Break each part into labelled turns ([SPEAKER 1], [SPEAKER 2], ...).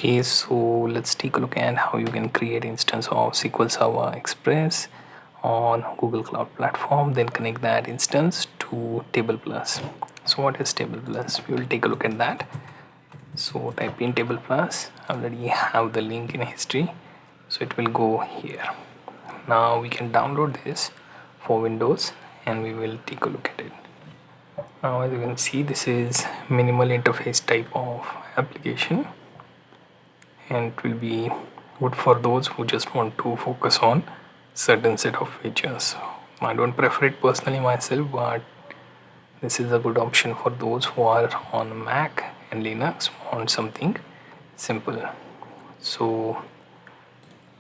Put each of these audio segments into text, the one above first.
[SPEAKER 1] Okay, so let's take a look at how you can create instance of SQL Server Express on Google Cloud Platform, then connect that instance to TablePlus. So what is TablePlus? We will take a look at that. So type in TablePlus. I already have the link in history, so it will go here. Now we can download this for Windows and we will take a look at it. Now as you can see, this is minimal interface type of application, and it will be good for those who just want to focus on certain set of features. I don't prefer it personally myself, but this is a good option for those who are on Mac and Linux, want something simple. So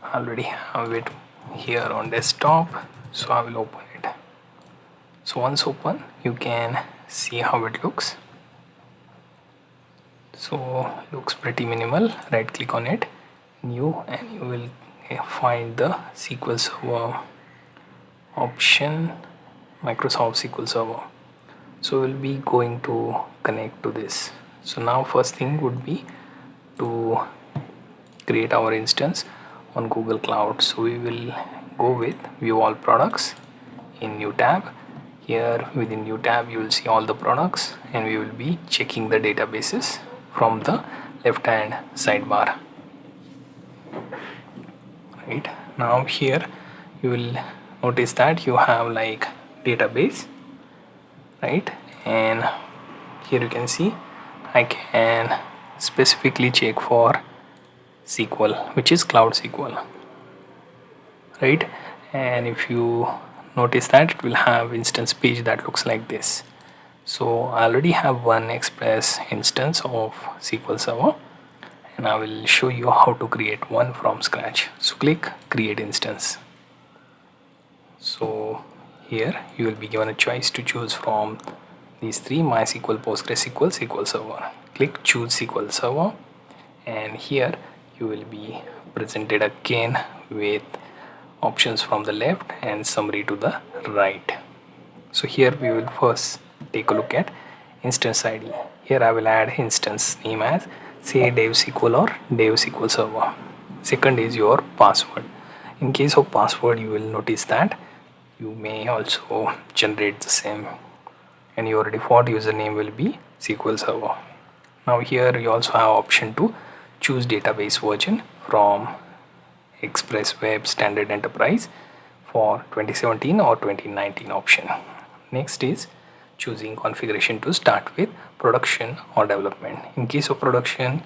[SPEAKER 1] I already have it here on desktop, so I will open it. So once open, you can see how it looks. So looks pretty minimal. Right click on it, new, and you will find the SQL Server option, Microsoft SQL Server. So we'll be going to connect to this. So now first thing would be to create our instance on Google Cloud. So we will go with view all products in new tab. Here within new tab you will see all the products, and we will be checking the databases from the left hand sidebar. Right now here you will notice that you have like database, right? And here you can see I can specifically check for SQL, which is Cloud SQL, right? And if you notice that, it will have instance page that looks like this. So I already have one Express instance of SQL Server, and I will show you how to create one from scratch. So click create instance. So here you will be given a choice to choose from these three: MySQL, PostgreSQL, SQL Server. Click choose SQL Server, and here you will be presented again with options from the left and summary to the right. So here we will first take a look at instance ID. Here I will add instance name as say DevSQL or DevSQL Server. Second is your password. In case of password, you will notice that you may also generate the same, and your default username will be SQL Server. Now here you also have option to choose database version from Express Web Standard Enterprise for 2017 or 2019 option. Next is choosing configuration to start with production or development. In case of production,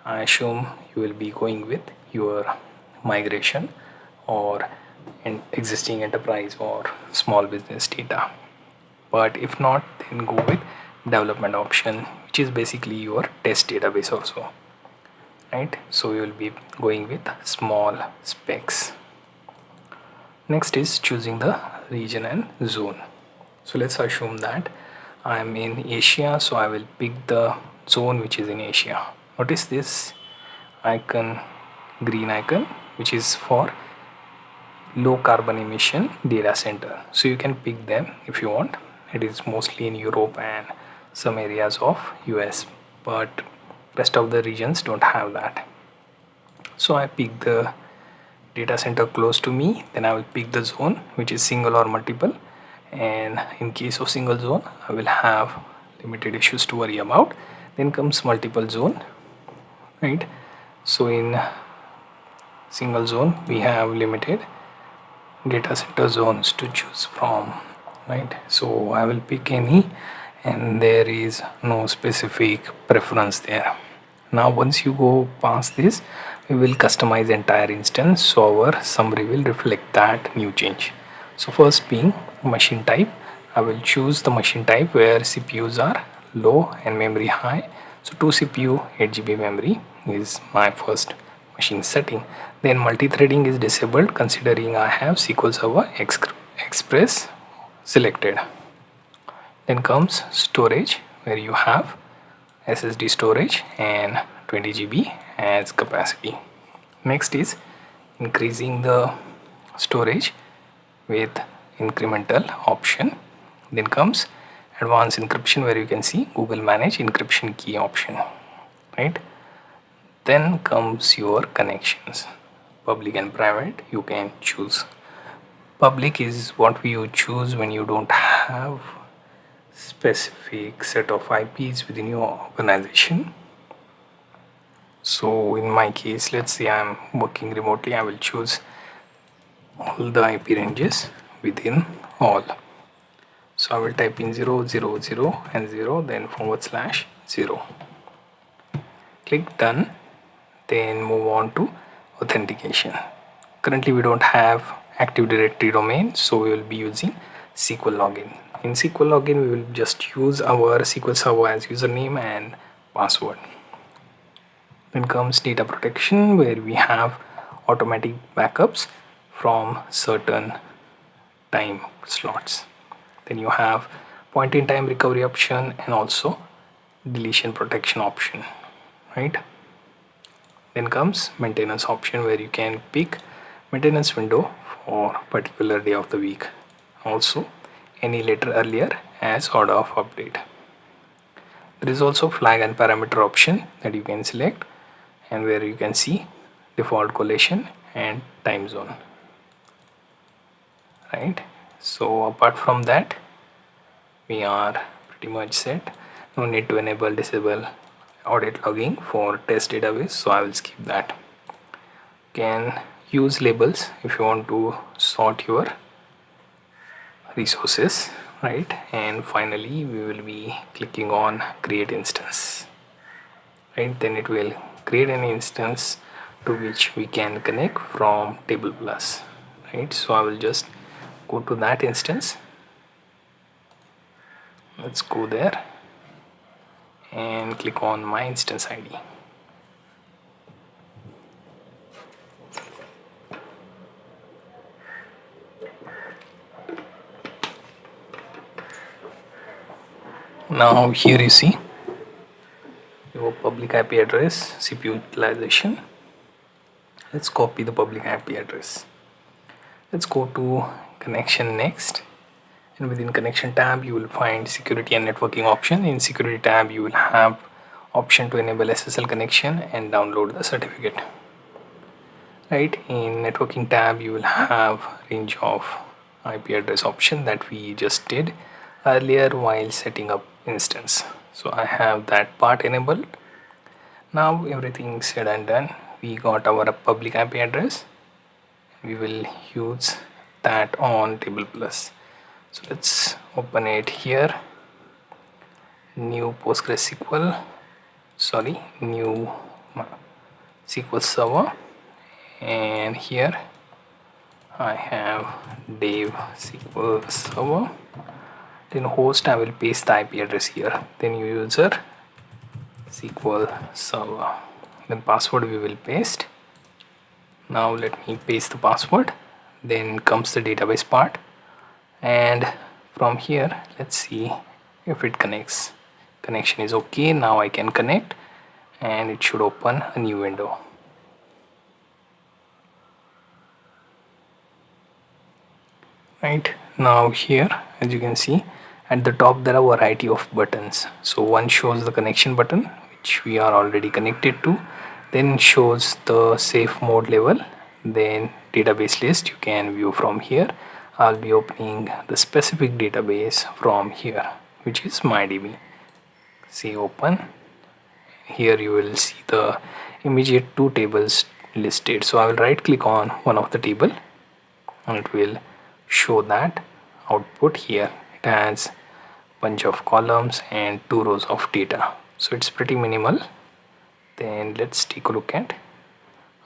[SPEAKER 1] I assume you will be going with your migration or existing enterprise or small business data. But if not, then go with development option, which is basically your test database also, right? So you will be going with small specs. Next is choosing the region and zone. So let's assume that I am in Asia, so I will pick the zone which is in Asia. Notice this icon, green icon, which is for low carbon emission data center. So you can pick them if you want. It is mostly in Europe and some areas of US, but rest of the regions don't have that. So I pick the data center close to me, then I will pick the zone which is single or multiple, and in case of single zone I will have limited issues to worry about. Then comes multiple zone, right? So in single zone we have limited data center zones to choose from, right? So I will pick any, and there is no specific preference there. Now once you go past this, we will customize entire instance, so our summary will reflect that new change. So first being machine type, I will choose the machine type where CPUs are low and memory high. So 2 CPU 8 GB memory is my first machine setting. Then multi-threading is disabled considering I have SQL Server Express selected. Then comes storage, where you have SSD storage and 20 GB as capacity. Next is increasing the storage with incremental option. Then comes advanced encryption, where you can see Google Manage encryption key option, right? Then comes your connections, public and private. You can choose. Public is what you choose when you don't have specific set of IPs within your organization. So in my case, let's say I'm working remotely, I will choose all the IP ranges within all. So I will type in 0, 0, 0 and 0, then /0. Click done, then move on to authentication. Currently we don't have Active Directory domain, so we will be using SQL login. In SQL login, we will just use our SQL Server as username and password. Then comes data protection, where we have automatic backups from certain time slots. Then you have point in time recovery option and also deletion protection option, right? Then comes maintenance option, where you can pick maintenance window for particular day of the week, also any letter earlier as order of update. There is also flag and parameter option that you can select, and where you can see default collation and time zone, right? So apart from that, we are pretty much set. No need to enable disable audit logging for test database, so I will skip that. You can use labels if you want to sort your resources, right? And finally we will be clicking on create instance, right? Then it will create an instance to which we can connect from TablePlus, right? So I will just go to that instance. Let's go there and click on my instance ID. Now here you see your public IP address, CPU utilization. Let's copy the public IP address. Let's go to connection next, and within connection tab you will find security and networking option. In security tab you will have option to enable SSL connection and download the certificate, right? In networking tab you will have range of IP address option that we just did earlier while setting up instance. So I have that part enabled. Now everything said and done, we got our public IP address. We will use that on TablePlus. So let's open it here. New new SQL Server, and here I have dev SQL Server. Then host, I will paste the IP address here. Then user SQL Server. Then password we will paste. Now let me paste the password. Then comes the database part, and from here let's see if it connects. Connection is okay. Now I can connect and it should open a new window. Right now here, as you can see, at the top there are a variety of buttons. So one shows the connection button, which we are already connected to, then shows the safe mode level, then database list you can view from here. I'll be opening the specific database from here, which is MyDB. See open. Here you will see the immediate two tables listed. So I will right click on one of the table and it will show that output here. It has bunch of columns and 2 rows of data, so it's pretty minimal. Then let's take a look at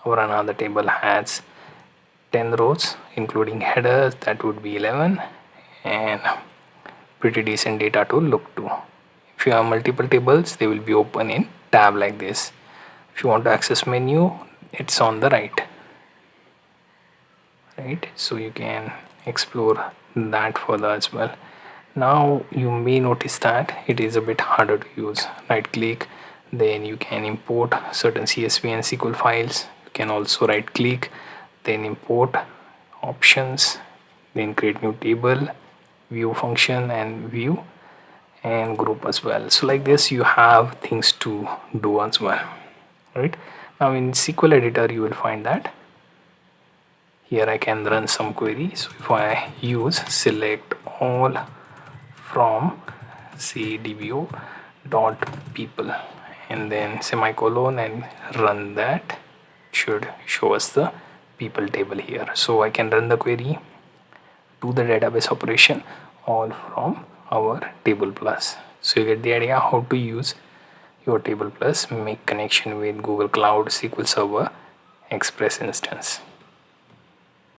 [SPEAKER 1] our another table. Has 10 rows including headers, that would be 11, and pretty decent data to look to. If you have multiple tables, they will be open in tab like this. If you want to access menu, it's on the right, so you can explore that further as well. Now you may notice that it is a bit harder to use. Right click, then you can import certain CSV and SQL files. You can also right click, then import options, then create new table, view function and view, and group as well. So like this you have things to do as well, right? Now in SQL editor you will find that here I can run some query. So if I use select all from cdbo dot people and then semicolon and run that, should show us the people table here. So I can run the query to the database operation all from our TablePlus. So you get the idea how to use your TablePlus, make connection with Google Cloud, SQL Server, Express instance.